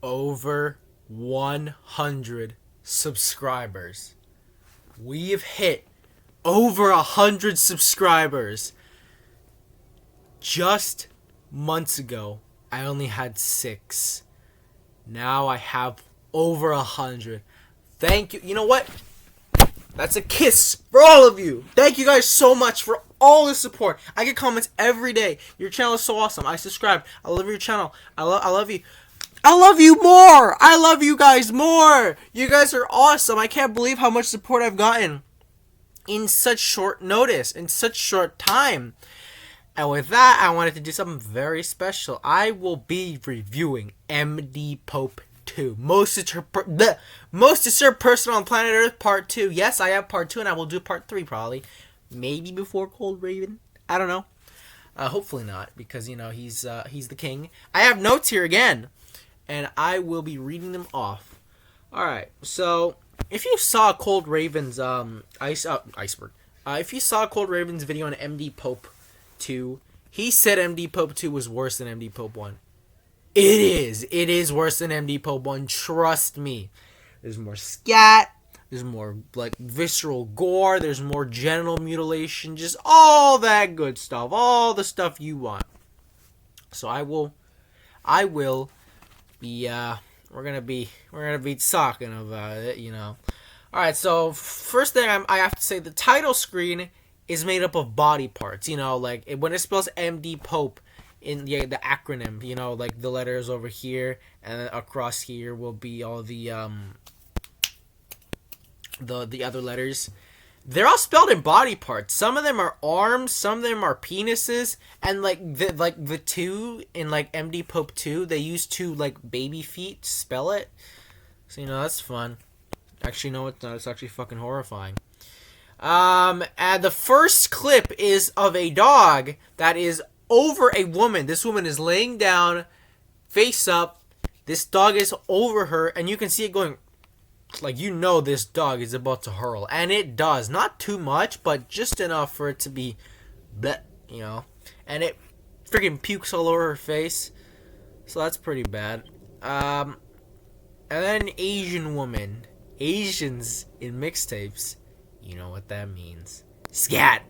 over 100 subscribers. We've hit over 100 subscribers. Just months ago, I only had 6. Now I have over 100. Thank you. You know what? That's a kiss for all of you. Thank you guys so much for all the support. I get comments every day. Your channel is so awesome. I subscribe. I love your channel. I love you. I love you more. I love you guys more. You guys are awesome. I can't believe how much support I've gotten in such short notice, in such short time. And with that, I wanted to do something very special. I will be reviewing MD Pope 2. Most disturbed person on planet Earth, part 2. Yes, I have part 2, and I will do part 3 probably. Maybe before Cold Raven. I don't know. Hopefully not, because, you know, he's the king. I have notes here again, and I will be reading them off. Alright, so if you saw Cold Raven's iceberg, if you saw Cold Raven's video on MD Pope 2, he said MD Pope 2 was worse than MD Pope 1. It is worse than MD Pope 1, trust me. There's more scat, there's more like visceral gore, there's more genital mutilation, just all that good stuff, all the stuff you want. So I will be we're gonna be talking about it, you know. Alright, so first thing I have to say, the title screen is made up of body parts, you know, like when it spells MD Pope in the acronym, you know, like the letters over here and then across here will be all the other letters. They're all spelled in body parts. Some of them are arms, some of them are penises, and the two in like MD Pope 2, they use 2 like baby feet to spell it. So you know, that's fun. Actually, no, it's not. It's actually fucking horrifying. And the first clip is of a dog that is over a woman. This woman is laying down, face up. This dog is over her, and you can see it going, like, you know this dog is about to hurl. And it does. Not too much, but just enough for it to be bleh, you know. And it freaking pukes all over her face. So that's pretty bad. And then Asian woman. Asians in mixtapes. You know what that means. Scat.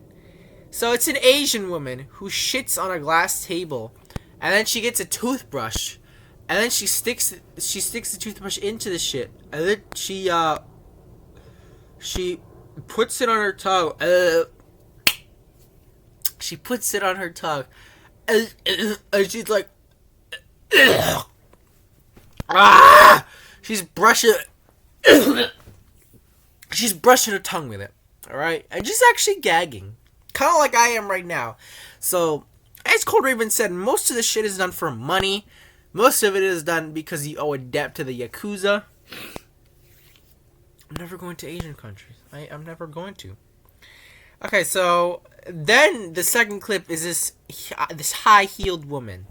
So it's an Asian woman who shits on a glass table, and then she gets a toothbrush, and then she sticks the toothbrush into the shit, and then she puts it on her tongue. She puts it on her tongue, and she's like, she's brushing her tongue with it. All right, and she's actually gagging. Kind of like I am right now. So, as Cold Raven said, most of the shit is done for money. Most of it is done because you owe a debt to the Yakuza. I'm never going to Asian countries. I'm never going to. Okay, so then the second clip is this high-heeled woman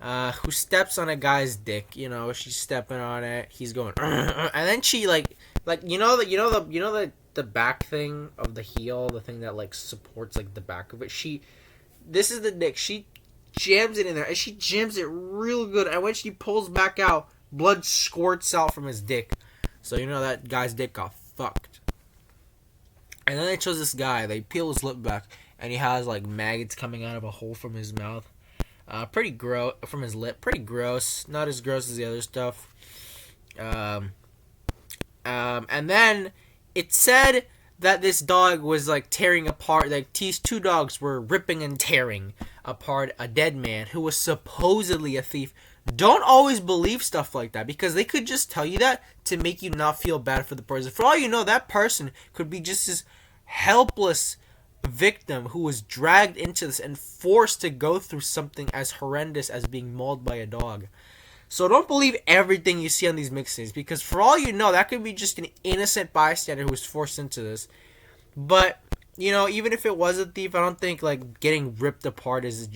who steps on a guy's dick. You know, she's stepping on it. He's going, and then she like the back thing of the heel, the thing that like supports like the back of it. This is the dick. She jams it in there, and she jams it real good. And when she pulls back out, blood squirts out from his dick. So you know that guy's dick got fucked. And then they chose this guy. They peel his lip back, and he has like maggots coming out of a hole from his mouth. Pretty gross from his lip. Pretty gross. Not as gross as the other stuff. And then it said that this dog was like tearing apart, like these 2 dogs were ripping and tearing apart a dead man who was supposedly a thief. Don't always believe stuff like that, because they could just tell you that to make you not feel bad for the person. For all you know, that person could be just this helpless victim who was dragged into this and forced to go through something as horrendous as being mauled by a dog. So don't believe everything you see on these mixtapes, because for all you know, that could be just an innocent bystander who was forced into this. But, you know, even if it was a thief, I don't think like getting ripped apart is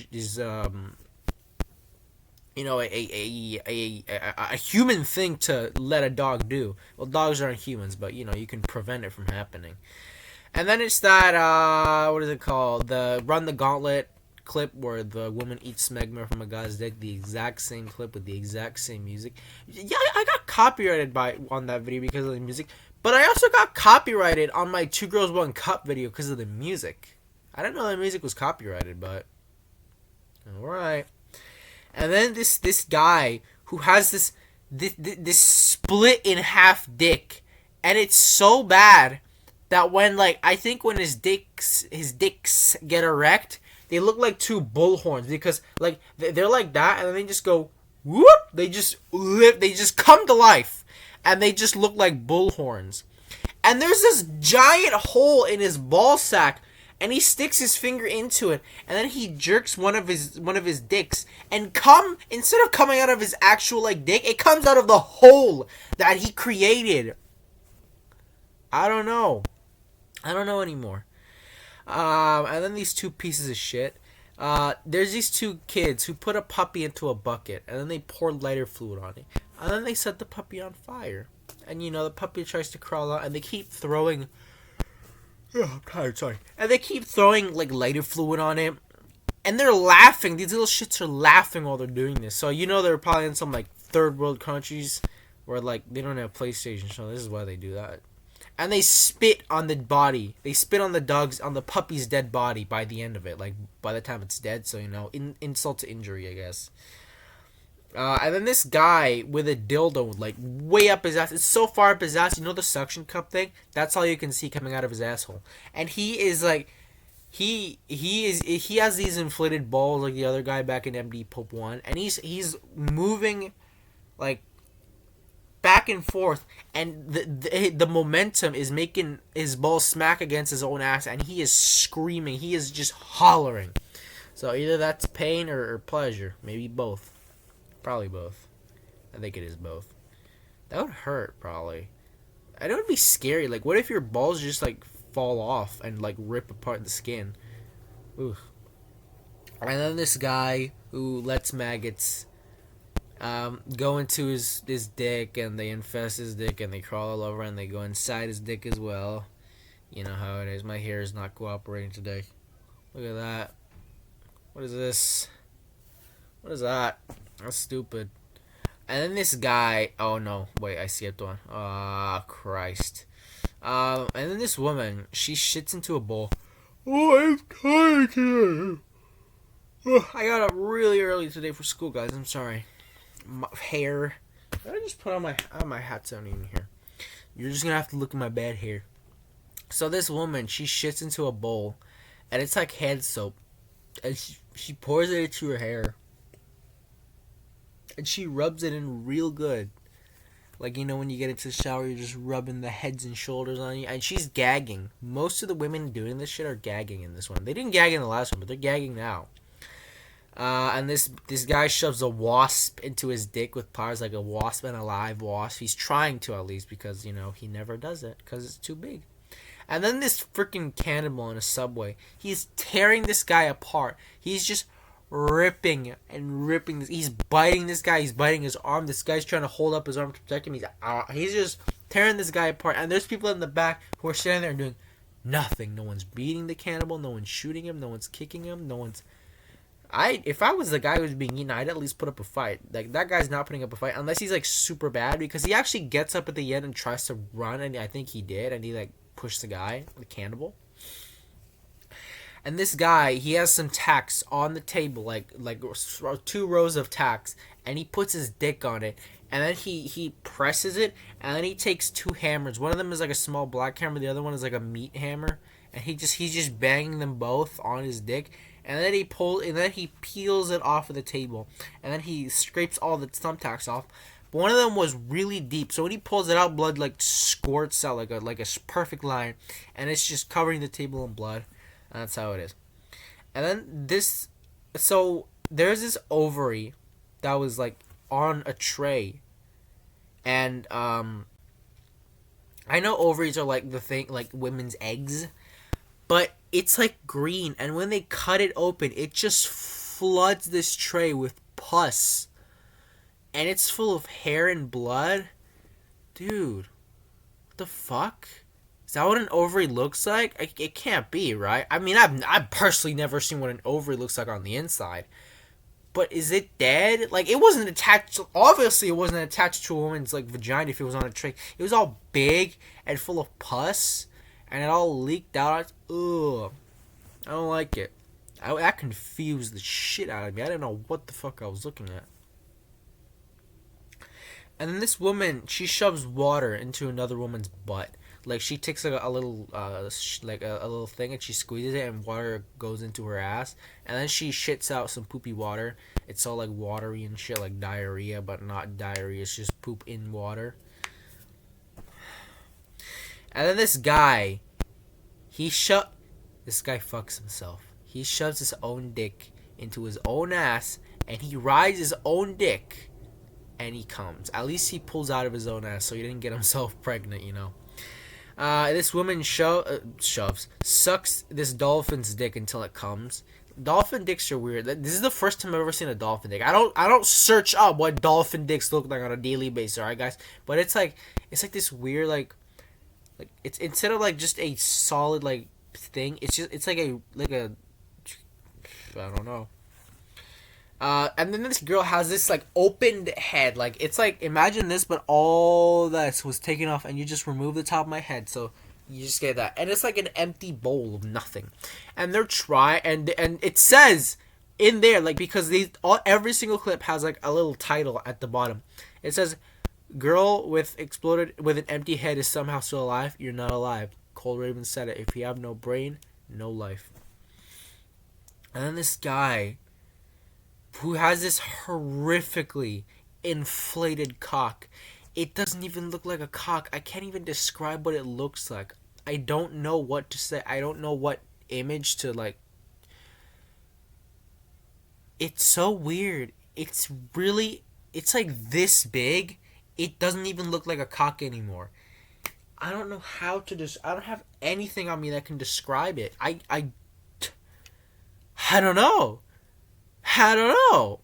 you know, a human thing to let a dog do. Well, dogs aren't humans, but you know, you can prevent it from happening. And then it's that what is it called? The Run the Gauntlet clip where the woman eats smegma from a guy's dick, the exact same clip with the exact same music. Yeah, I got copyrighted on that video because of the music, but I also got copyrighted on my 2 Girls 1 Cup video because of the music. I didn't know the music was copyrighted, but alright. And then this guy who has this split in half dick, and it's so bad that when, like, I think when his dicks get erect, they look like 2 bullhorns, because like they're like that, and then they just go whoop. They just come to life, and they just look like bullhorns. And there's this giant hole in his ball sack, and he sticks his finger into it, and then he jerks one of his dicks, and instead of coming out of his actual like dick, it comes out of the hole that he created. I don't know anymore. And then these 2 pieces of shit. There's these 2 kids who put a puppy into a bucket, and then they pour lighter fluid on it, and then they set the puppy on fire. And the puppy tries to crawl out, and they keep throwing. Oh, I'm tired. Sorry. And they keep throwing like lighter fluid on it, and they're laughing. These little shits are laughing while they're doing this. So they're probably in some like 3rd world countries where like they don't have PlayStation. So this is why they do that. And they spit on the body. They spit on the puppy's dead body by the end of it. Like, by the time it's dead. So, insult to injury, I guess. And then this guy with a dildo, like, way up his ass. It's so far up his ass. The suction cup thing? That's all you can see coming out of his asshole. And he is, like, he has these inflated balls like the other guy back in MD Pope 1. And he's moving, like, back and forth, and the momentum is making his balls smack against his own ass, and he is screaming. He is just hollering. So either that's pain or pleasure. Maybe both. Probably both. I think it is both. That would hurt, probably. I know it'd be scary. Like, what if your balls just, like, fall off and, like, rip apart the skin? Ooh. And then this guy who lets maggots go into his dick, and they infest his dick, and they crawl all over, and they go inside his dick as well. You know how it is. My hair is not cooperating today. Look at that. What is this? What is that? That's stupid. And then this guy. Oh no! Wait, I see it. Ah, Christ. And then this woman. She shits into a bowl. Oh, I'm tired today. I got up really early today for school, guys. I'm sorry. My hair. I just put on my hat's on in here. You're just gonna have to look at my bad hair. So this woman, she shits into a bowl, and it's like hand soap, and she pours it into her hair, and she rubs it in real good. Like, when you get into the shower, you're just rubbing the heads and shoulders on you, and she's gagging. Most of the women doing this shit are gagging in this one. They didn't gag in the last one, but they're gagging now. And this guy shoves a wasp into his dick with pliers, like a wasp and a live wasp. He's trying to, at least, because, he never does it, because it's too big. And then this freaking cannibal in a subway, he's tearing this guy apart. He's just ripping and ripping. He's biting this guy. He's biting his arm. This guy's trying to hold up his arm to protect him. He's just tearing this guy apart. And there's people in the back who are standing there and doing nothing. No one's beating the cannibal. No one's shooting him. No one's kicking him. No one's... If I was the guy who was being eaten, I'd at least put up a fight. Like, that guy's not putting up a fight unless he's, like, super bad, because he actually gets up at the end and tries to run, and I think he did, and he, like, pushed the guy, the cannibal. And this guy, he has some tacks on the table, like 2 rows of tacks, and he puts his dick on it, and then he presses it, and then he takes 2 hammers. One of them is like a small black hammer, the other one is like a meat hammer, and he's just banging them both on his dick. And then he peels it off of the table, and then he scrapes all the thumbtacks off. But one of them was really deep, so when he pulls it out, blood like squirts out like a perfect line, and it's just covering the table in blood. And that's how it is. And then there's this ovary that was like on a tray, and I know ovaries are like the thing, like women's eggs, but it's like green, and when they cut it open, it just floods this tray with pus. And it's full of hair and blood. Dude, what the fuck? Is that what an ovary looks like? It can't be, right? I mean, I've personally never seen what an ovary looks like on the inside. But is it dead? Like, it wasn't attached. Obviously, it wasn't attached to a woman's like vagina if it was on a tray. It was all big and full of pus, and it all leaked out. Ugh, I don't like it. That confused the shit out of me. I didn't know what the fuck I was looking at. And then this woman, she shoves water into another woman's butt. Like, she takes like a little a little thing and she squeezes it and water goes into her ass, and then she shits out some poopy water. It's all like watery and shit, like diarrhea, but not diarrhea. It's just poop in water. And then this guy, this guy fucks himself. He shoves his own dick into his own ass, and he rides his own dick, and he comes. At least he pulls out of his own ass, so he didn't get himself pregnant, you know. This woman sucks this dolphin's dick until it comes. Dolphin dicks are weird. This is the first time I've ever seen a dolphin dick. I don't search up what dolphin dicks look like on a daily basis, alright guys? But it's like this weird like it's instead of like just a solid like thing, it's like a I don't know. And then this girl has this like opened head, like it's like imagine this, but all that was taken off, and you just remove the top of my head, so you just get that, and it's like an empty bowl of nothing. And and it says in there, like, because every single clip has like a little title at the bottom. It says, "Girl with an empty head is somehow still alive. You're not alive." Cole Raven said it. If you have no brain, no life. And then this guy, who has this horrifically inflated cock. It doesn't even look like a cock. I can't even describe what it looks like. I don't know what to say. I don't know what image to like. It's so weird. It's like this big. It doesn't even look like a cock anymore. I don't know how to I don't have anything on me that can describe it. I don't know. I don't know.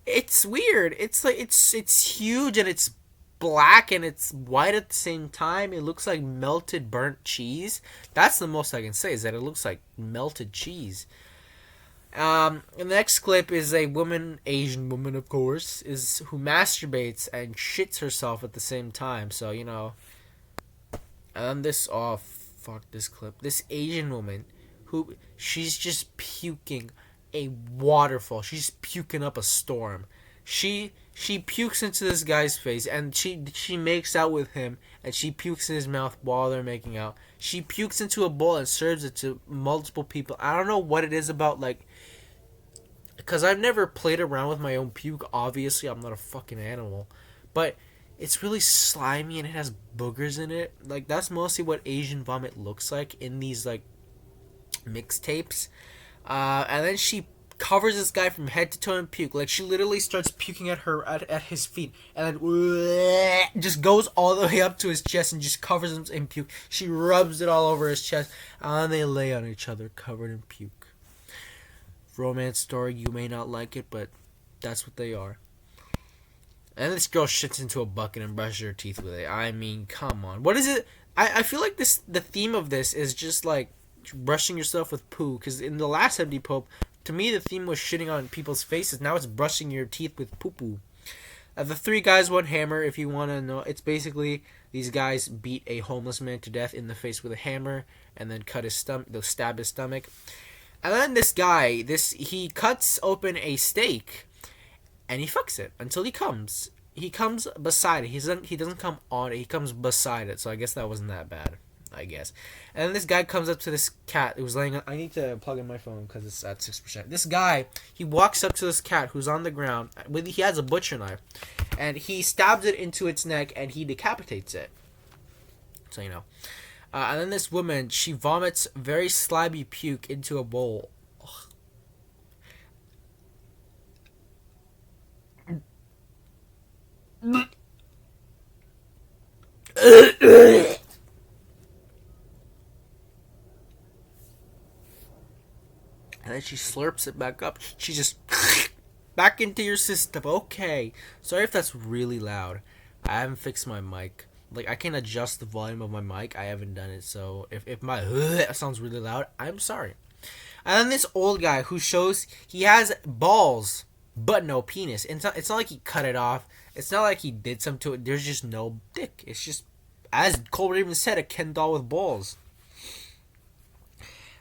It's weird. It's like it's huge and it's black and it's white at the same time. It looks like melted burnt cheese. That's the most I can say, is that it looks like melted cheese. The next clip is a woman, Asian woman of course, who masturbates and shits herself at the same time. So, you know. And this this clip. This Asian woman she's just puking a waterfall. She's puking up a storm. She pukes into this guy's face, and she makes out with him, and she pukes in his mouth while they're making out. She pukes into a bowl and serves it to multiple people. I don't know what it is about, like, because I've never played around with my own puke. Obviously, I'm not a fucking animal, but it's really slimy and it has boogers in it. Like, that's mostly what Asian vomit looks like in these like mixtapes. And then she covers this guy from head to toe in puke. Like, she literally starts puking at his feet, and then just goes all the way up to his chest and just covers him in puke. She rubs it all over his chest, and they lay on each other covered in puke. Romance story, you may not like it, but that's what they are. And this girl shits into a bucket and brushes her teeth with it. I mean, come on. What is it? I feel like the theme of this is just like brushing yourself with poo, because in the last Empty Pope, to me the theme was shitting on people's faces. Now it's brushing your teeth with poo poo. The Three Guys One Hammer, if you want to know, it's basically these guys beat a homeless man to death in the face with a hammer and then they'll stab his stomach. And then this guy, he cuts open a steak and he fucks it until he comes. He comes beside it. He doesn't come on it. He comes beside it. So I guess that wasn't that bad, I guess. And then this guy comes up to this cat who's laying on... I need to plug in my phone because it's at 6%. This guy, he walks up to this cat who's on the ground. He has a butcher knife. And he stabs it into its neck and he decapitates it. So, you know. And then this woman, she vomits very slimy puke into a bowl. And then she slurps it back up. She just back into your system. Okay. Sorry if that's really loud. I haven't fixed my mic. Like, I can adjust the volume of my mic. I haven't done it, so if my sounds really loud, I'm sorry. And then this old guy who shows he has balls but no penis. It's not like he cut it off. It's not like he did something to it. There's just no dick. It's just, as Colbert even said, a Ken doll with balls.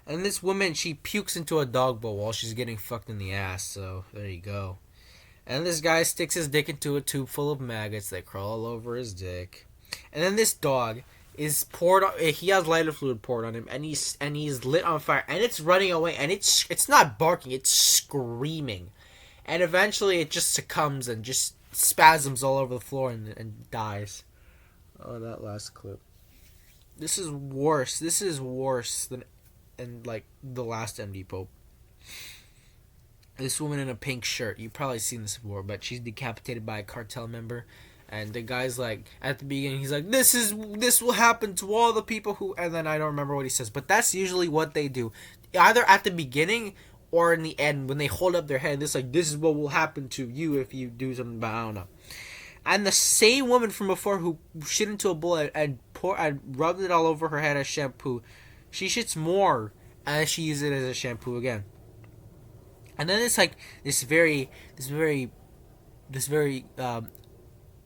And this woman, she pukes into a dog bowl while she's getting fucked in the ass. So there you go. And this guy sticks his dick into a tube full of maggots that crawl all over his dick. And then this dog is poured on, he has lighter fluid poured on him, and he's lit on fire, and it's running away, and it's not barking, it's screaming. And eventually it just succumbs and just spasms all over the floor and dies. Oh, that last clip. This is worse. This is worse than like the last MD Pope. This woman in a pink shirt, you've probably seen this before, but she's decapitated by a cartel member. And the guy's like, at the beginning, he's like, this will happen to all the people who, and then I don't remember what he says, but that's usually what they do. Either at the beginning or in the end, when they hold up their head, it's like, this is what will happen to you if you do something, but I don't know. And the same woman from before who shit into a bowl and rubbed it all over her head as shampoo, she shits more and she uses it as a shampoo again. And then it's like this very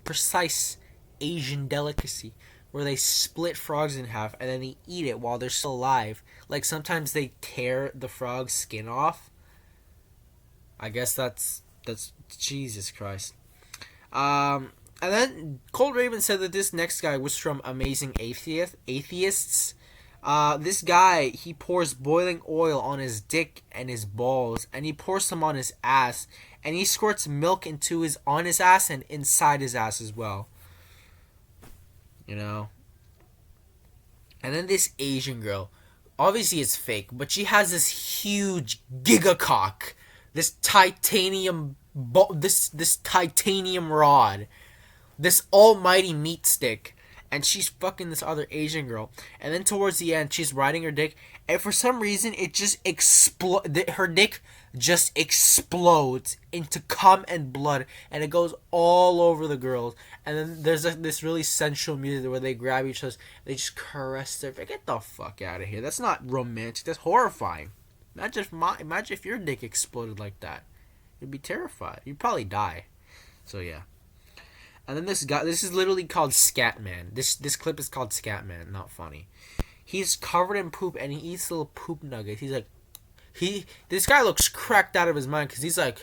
precise Asian delicacy where they split frogs in half and then they eat it while they're still alive. Like, sometimes they tear the frog's skin off. I guess that's Jesus Christ. And then Cold Raven said that this next guy was from Amazing Atheists. This guy, he pours boiling oil on his dick and his balls, and he pours some on his ass, and he squirts milk on his ass and inside his ass as well. You know? And then this Asian girl, obviously it's fake, but she has this huge gigacock, this titanium rod, this almighty meat stick. And she's fucking this other Asian girl. And then towards the end, she's riding her dick. And for some reason, it just her dick just explodes into cum and blood. And it goes all over the girls. And then there's this really sensual music where they grab each other. They just caress their... Get the fuck out of here. That's not romantic. That's horrifying. Imagine if your dick exploded like that. You'd be terrified. You'd probably die. So yeah. And then this guy, this is literally called Scat Man. This clip is called Scat Man, not funny. He's covered in poop and he eats little poop nuggets. He's like, this guy looks cracked out of his mind because he's like,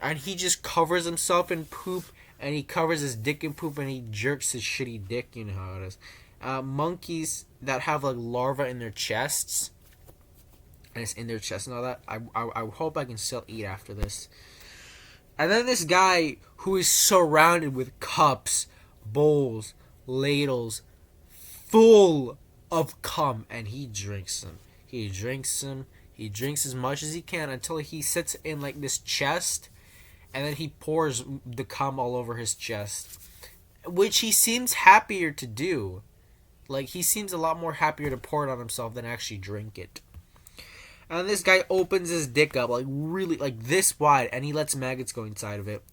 and he just covers himself in poop and he covers his dick in poop and he jerks his shitty dick. You know how it is. Monkeys that have like larvae in their chests, and it's in their chest and all that. I hope I can still eat after this. And then this guy who is surrounded with cups, bowls, ladles, full of cum, and he drinks them. He drinks as much as he can until he sits in like this chest, and then he pours the cum all over his chest, which he seems happier to do. Like, he seems a lot more happier to pour it on himself than actually drink it. And this guy opens his dick up, like, really, like, this wide, and he lets maggots go inside of it.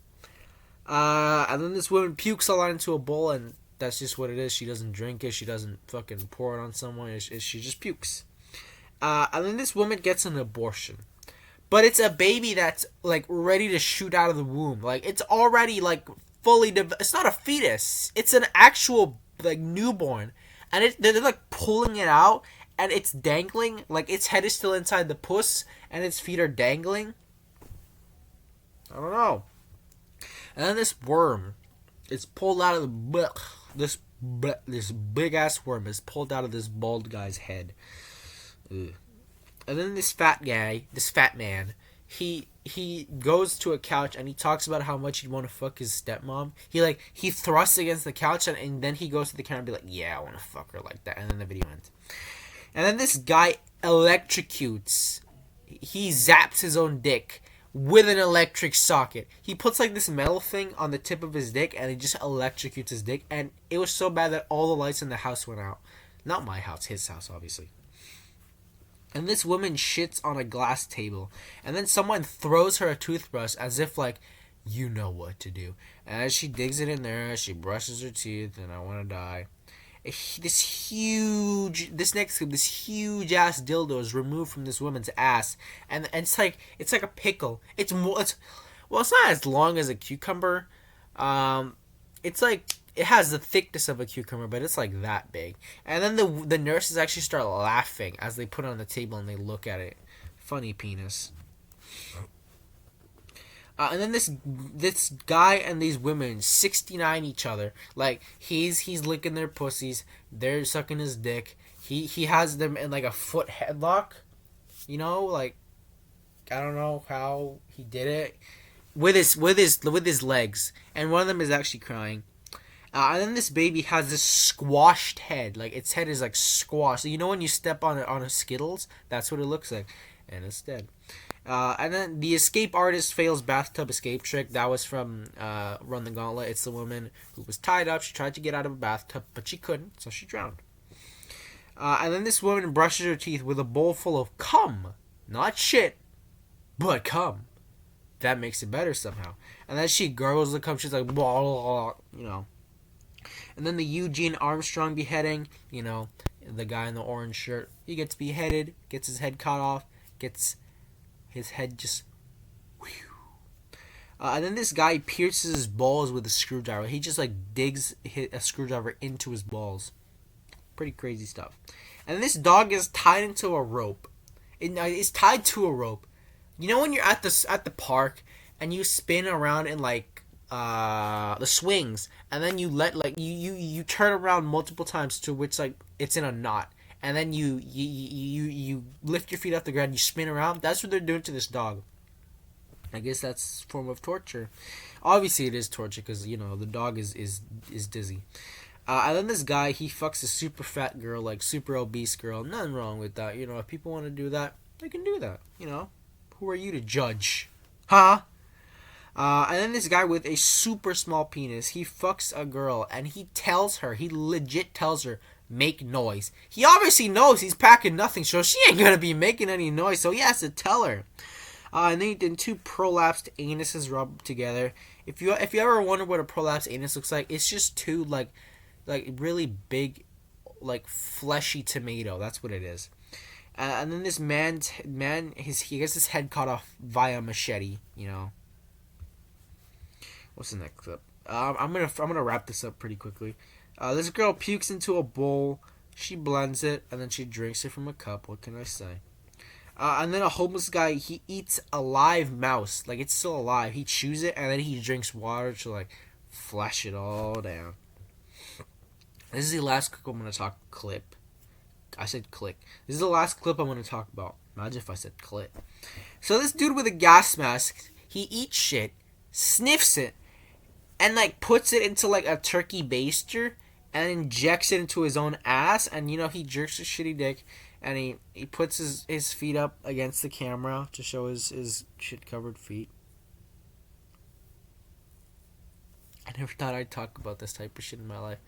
And then this woman pukes a lot into a bowl, and that's just what it is. She doesn't drink it. She doesn't fucking pour it on someone. She just pukes. And then this woman gets an abortion. But it's a baby that's, like, ready to shoot out of the womb. Like, it's already, like, fully... It's not a fetus. It's an actual, like, newborn. And they're, like, pulling it out... And it's dangling, like its head is still inside the puss, and its feet are dangling. I don't know. And then this worm, it's pulled out of this big ass worm is pulled out of this bald guy's head. Ugh. And then this fat man, he goes to a couch and he talks about how much he'd want to fuck his stepmom. He thrusts against the couch and then he goes to the camera and be like, yeah, I want to fuck her like that. And then the video ends. And then this guy electrocutes. He zaps his own dick with an electric socket. He puts like this metal thing on the tip of his dick and he just electrocutes his dick. And it was so bad that all the lights in the house went out. Not my house, his house, obviously. And this woman shits on a glass table. And then someone throws her a toothbrush as if like, You know what to do. And as she digs it in there, she brushes her teeth, and I want to die. This huge ass dildo is removed from this woman's ass, and it's like a pickle. It's not as long as a cucumber. It's like it has the thickness of a cucumber, but it's like that big. And then the nurses actually start laughing as they put it on the table and they look at it. Funny penis. And then this guy and these women 69 each other. Like he's licking their pussies. They're sucking his dick. He has them in like a foot headlock. You know, like I don't know how he did it with his legs. And one of them is actually crying. And then this baby has this squashed head. Like its head is like squashed. You know when you step on a Skittles, that's what it looks like, and it's dead. And then the escape artist fails bathtub escape trick. That was from Run the Gauntlet. It's the woman who was tied up. She tried to get out of a bathtub, but she couldn't, so she drowned. And then this woman brushes her teeth with a bowl full of cum. Not shit, but cum. That makes it better somehow. And then she gurgles the cum. She's like, blah, blah, blah, you know. And then the Eugene Armstrong beheading. You know, the guy in the orange shirt. He gets beheaded, gets his head cut off, gets his head just... and then this guy pierces his balls with a screwdriver. He just like digs a screwdriver into his balls. Pretty crazy stuff. And this dog is tied into a rope. It's tied to a rope. You know when you're at the park and you spin around in like the swings, and then you let like you turn around multiple times to which like it's in a knot. And then you lift your feet off the ground, you spin around. That's what they're doing to this dog. I guess that's a form of torture. Obviously, it is torture because, you know, the dog is dizzy. And then this guy, he fucks a super fat girl, like super obese girl. Nothing wrong with that. You know, if people want to do that, they can do that. You know, who are you to judge? Huh? And then this guy with a super small penis, he fucks a girl, and he legit tells her, make noise. He obviously knows he's packing nothing, so she ain't gonna be making any noise, so he has to tell her. And then two prolapsed anuses rub together. If you ever wonder what a prolapsed anus looks like, it's just two like really big, like fleshy tomato. That's what it is. And then this he gets his head cut off via machete. You know. What's the next clip? I'm gonna wrap this up pretty quickly. This girl pukes into a bowl. She blends it and then she drinks it from a cup. What can I say? And then a homeless guy, he eats a live mouse, like it's still alive. He chews it and then he drinks water to like flush it all down. This is the last clip I'm gonna talk. Clip. I said click. This is the last clip I'm gonna talk about. Imagine if I said clip. So this dude with a gas mask, he eats shit, sniffs it, and like puts it into like a turkey baster and injects it into his own ass. And you know, he jerks his shitty dick and he puts his feet up against the camera to show his shit covered feet. I never thought I'd talk about this type of shit in my life.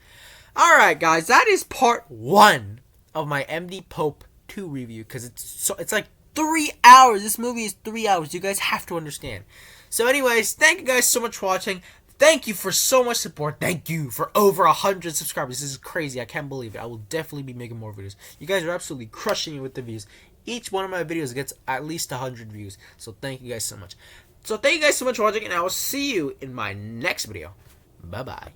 Alright guys, that is part 1 of my MD Pope 2 review, because it's like 3 hours. This movie is 3 hours. You guys have to understand. So anyways, thank you guys so much for watching. Thank you for so much support. Thank you for over 100 subscribers. This is crazy. I can't believe it. I will definitely be making more videos. You guys are absolutely crushing me with the views. Each one of my videos gets at least 100 views. So thank you guys so much. So thank you guys so much for watching, and I will see you in my next video. Bye-bye.